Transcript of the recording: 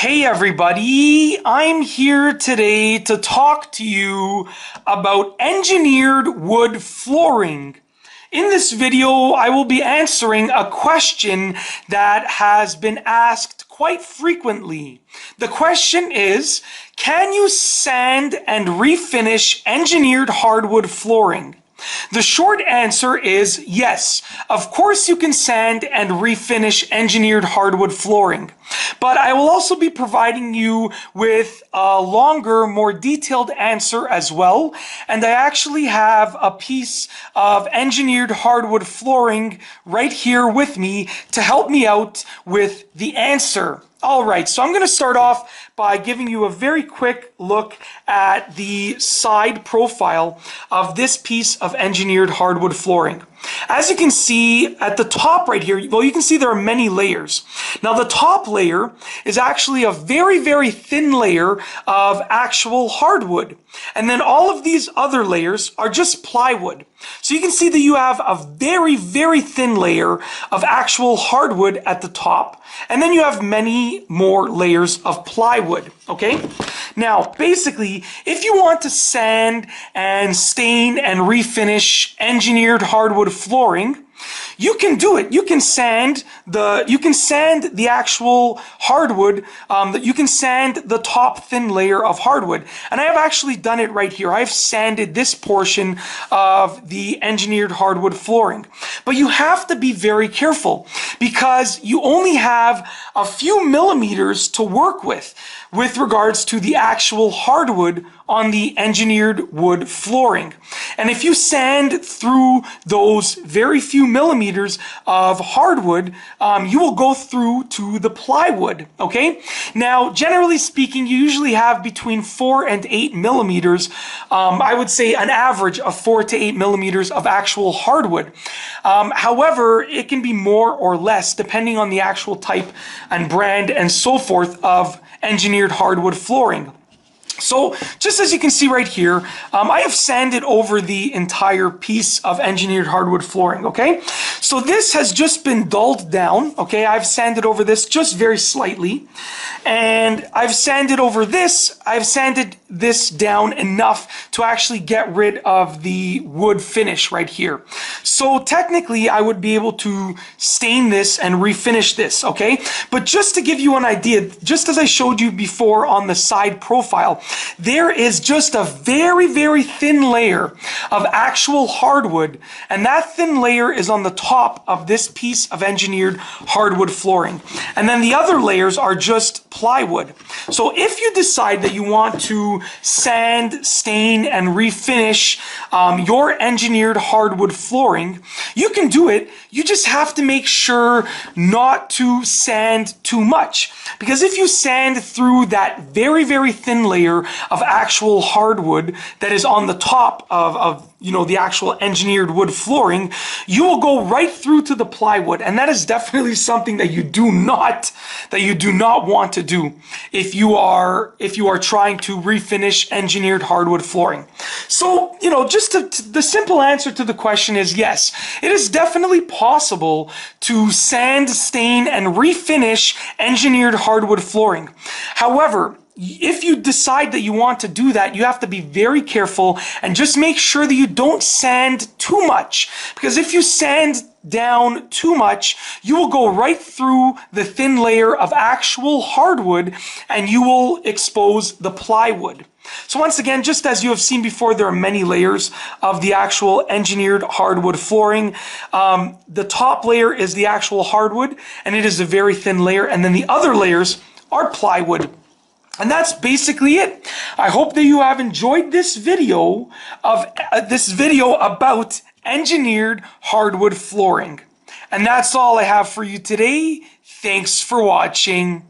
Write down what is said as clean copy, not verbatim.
Hey everybody, I'm here today to talk to you about engineered wood flooring. In this video, I will be answering a question that has been asked quite frequently. The question is, can you sand and refinish engineered hardwood flooring? The short answer is yes. Of course you can sand and refinish engineered hardwood flooring. But I will also be providing you with a longer, more detailed answer as well. And I actually have a piece of engineered hardwood flooring right here with me to help me out with the answer. All right, so I'm going to start off by giving you a very quick look at the side profile of this piece of engineered hardwood flooring. As you can see at the top right here, well, you can see there are many layers. Now, the top layer is actually a very, very thin layer of actual hardwood. And then all of these other layers are just plywood. So you can see that you have a very, very thin layer of actual hardwood at the top. And then you have many more layers of plywood, okay? Now, basically, if you want to sand and stain and refinish engineered hardwood flooring, you can do it. You can sand the actual hardwood, you can sand the top thin layer of hardwood. And I have actually done it right here. I've sanded this portion of the engineered hardwood flooring. But you have to be very careful because you only have a few millimeters to work with regards to the actual hardwood on the engineered wood flooring. And if you sand through those very few millimeters of hardwood, you will go through to the plywood, okay? Now, generally speaking, you usually have between 4 and 8 millimeters, I would say an average of 4 to 8 millimeters of actual hardwood. However, it can be more or less depending on the actual type and brand and so forth of engineered hardwood flooring. So just as you can see right here, I have sanded over the entire piece of engineered hardwood flooring, okay? So this has just been dulled down, okay? I've sanded over this just very slightly. And I've sanded over this, I've sanded this down enough to actually get rid of the wood finish right here. So technically I would be able to stain this and refinish this, okay? But just to give you an idea, just as I showed you before on the side profile, there is just a very, very thin layer of actual hardwood, and that thin layer is on the top of this piece of engineered hardwood flooring. And then the other layers are just plywood. So if you decide that you want to sand, stain, and refinish your engineered hardwood flooring, you can do it. You just have to make sure not to sand too much. Because if you sand through that very, very thin layer of actual hardwood that is on the top of the actual engineered wood flooring, you will go right through to the plywood. And that is definitely something that you do not want to do if you are trying to refinish engineered hardwood flooring. So, the simple answer to the question is yes. It is definitely possible to sand, stain, and refinish engineered hardwood flooring. However, if you decide that you want to do that, you have to be very careful and just make sure that you don't sand too much. Because if you sand down too much, you will go right through the thin layer of actual hardwood and you will expose the plywood. So once again, just as you have seen before, there are many layers of the actual engineered hardwood flooring. The top layer is the actual hardwood, and it is a very thin layer, and then the other layers are plywood. And that's basically it. I hope that you have enjoyed this video about engineered hardwood flooring. And that's all I have for you today. Thanks for watching.